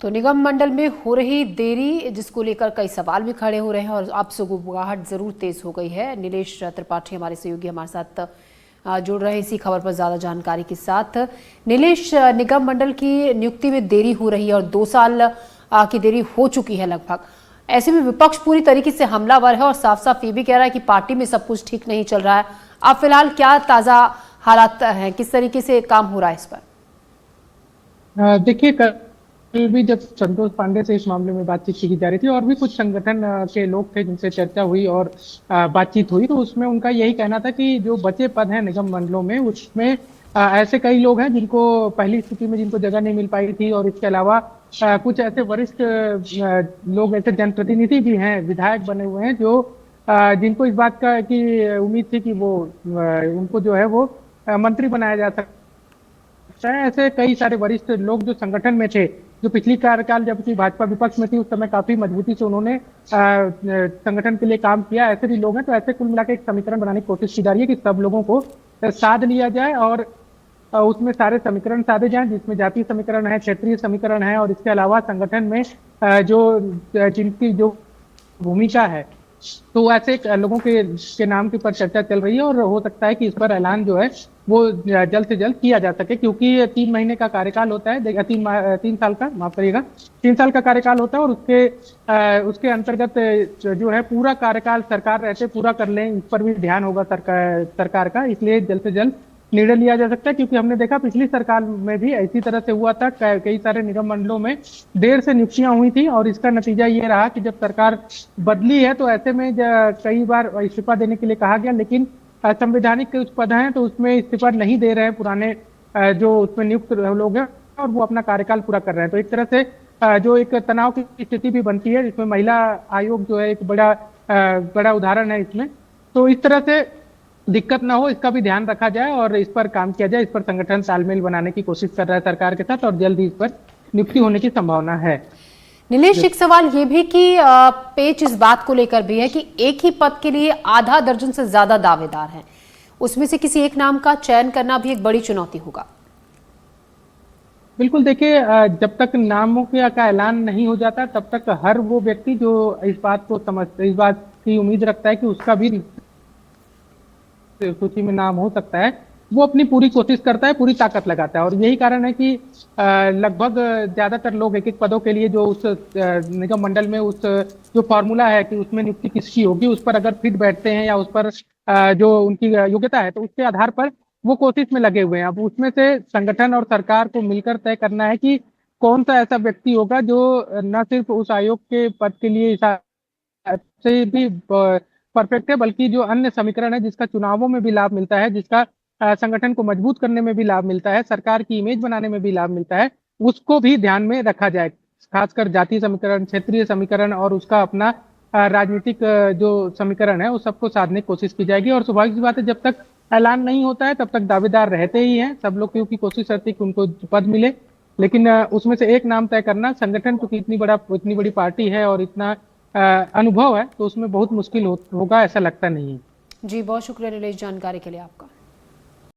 तो निगम मंडल में हो रही देरी जिसको लेकर कई सवाल भी खड़े हो रहे हैं और अब सुगबुगाहट जरूर तेज हो गई है। नीलेश त्रिपाठी हमारे सहयोगी हमारे साथ जुड़ रहे हैं इसी खबर पर ज्यादा जानकारी के साथ। नीलेश, निगम मंडल की नियुक्ति में देरी हो रही है और 2 साल की देरी हो चुकी है लगभग। ऐसे में विपक्ष पूरी तरीके से हमलावर है और साफ साफ ये भी कह रहा है कि पार्टी में सब कुछ ठीक नहीं चल रहा है। अब फिलहाल क्या ताजा हालात हैं, किस तरीके से काम हो रहा है इस पर? देखिए, कल भी जब संतोष पांडे से इस मामले में बातचीत की जा रही थी और भी कुछ संगठन के लोग थे जिनसे चर्चा हुई और बातचीत हुई, तो उसमें उनका यही कहना था कि जो बचे पद हैं निगम मंडलों में उसमें ऐसे कई लोग हैं जिनको पहली स्थिति में जिनको जगह नहीं मिल पाई थी और इसके अलावा कुछ ऐसे वरिष्ठ लोग, ऐसे जनप्रतिनिधि भी हैं, विधायक बने हुए हैं जो जिनको इस बात का की उम्मीद थी कि वो उनको जो है वो मंत्री बनाया जा सकता है। ऐसे कई सारे वरिष्ठ लोग जो संगठन में थे, जो पिछली कार्यकाल जबकि भाजपा विपक्ष में थी उस समय काफी मजबूती से उन्होंने संगठन के लिए काम किया, ऐसे भी लोग हैं। तो ऐसे कुल मिलाकर एक समीकरण बनाने की कोशिश की जा रही है कि सब लोगों को साध लिया जाए और उसमें सारे समीकरण साधे जाएं, जिसमें जातीय समीकरण है, क्षेत्रीय समीकरण है और इसके अलावा संगठन में जो जिनकी जो भूमिका है, तो ऐसे लोगों के नाम के ऊपर चर्चा चल रही है और हो सकता है कि इस पर ऐलान जो है वो जल्द से जल्द किया जा सके, क्योंकि 3 महीने का कार्यकाल होता है, 3 साल का, माफ करिएगा, 3 साल का कार्यकाल होता है और उसके अंतर्गत जो है पूरा कार्यकाल सरकार रहते पूरा कर लें, इस पर भी ध्यान होगा सरकार का। इसलिए जल्द से जल्द निर्णय लिया जा सकता है, क्योंकि हमने देखा पिछली सरकार में भी इसी तरह से हुआ था। कई सारे निगम मंडलों में देर से नियुक्तियां हुई थी और इसका नतीजा ये रहा कि जब सरकार बदली है तो ऐसे में कई बार इस्तीफा देने के लिए कहा गया, लेकिन संवैधानिक कुछ पद हैं तो उसमें इस्तीफा नहीं दे रहे हैं पुराने जो उसमें नियुक्त लोग हैं और वो अपना कार्यकाल पूरा कर रहे हैं। तो एक तरह से जो एक तनाव की स्थिति भी बनती है, जिसमें महिला आयोग जो है एक बड़ा उदाहरण है इसमें। तो इस तरह से दिक्कत ना हो, इसका भी ध्यान रखा जाए और इस पर काम किया जाए। इस पर संगठन तालमेल बनाने की कोशिश कर रहा है सरकार के साथ और जल्द ही इस पर नियुक्ति होने की संभावना है। नीलेश, एक सवाल ये भी कि पेच इस बात को लेकर भी है कि एक ही पद के लिए आधा दर्जन से ज्यादा दावेदार हैं, उसमें से किसी एक नाम का चयन करना भी एक बड़ी चुनौती होगा। बिल्कुल, देखिए, जब तक नामों का ऐलान नहीं हो जाता तब तक हर वो व्यक्ति जो इस बात की उम्मीद रखता है कि उसका भी सूची में नाम हो सकता है, वो अपनी पूरी कोशिश करता है, पूरी ताकत लगाता है। और यही कारण है कि लगभग ज्यादातर लोग एक एक पदों के लिए जो उस निगम मंडल में उस जो फॉर्मूला है कि उसमें नियुक्ति किसकी होगी उस पर अगर फिट बैठते हैं या उस पर जो उनकी योग्यता है तो उसके आधार पर वो कोशिश में लगे हुए हैं। अब उसमें से संगठन और सरकार को मिलकर तय करना है कि कौन सा ऐसा व्यक्ति होगा जो न सिर्फ उस आयोग के पद के लिए से भी परफेक्ट है, बल्कि जो अन्य समीकरण है जिसका चुनावों में भी लाभ मिलता है, जिसका संगठन को मजबूत करने में भी लाभ मिलता है, सरकार की इमेज बनाने में भी लाभ मिलता है, उसको भी ध्यान में रखा जाए। खासकर जातीय समीकरण, क्षेत्रीय समीकरण और उसका अपना राजनीतिक जो समीकरण है उस सबको साधने की कोशिश की जाएगी। और स्वाभाविक सी बात है, जब तक ऐलान नहीं होता है तब तक दावेदार रहते ही हैं। सब लोग की कोशिश रहती है कि उनको पद मिले, लेकिन उसमें से एक नाम तय करना, संगठन क्योंकि इतनी बड़ी पार्टी है और इतना अनुभव है, तो उसमें बहुत मुश्किल होगा, ऐसा लगता नहीं है। जी, बहुत शुक्रिया नीलेश जानकारी के लिए आपका।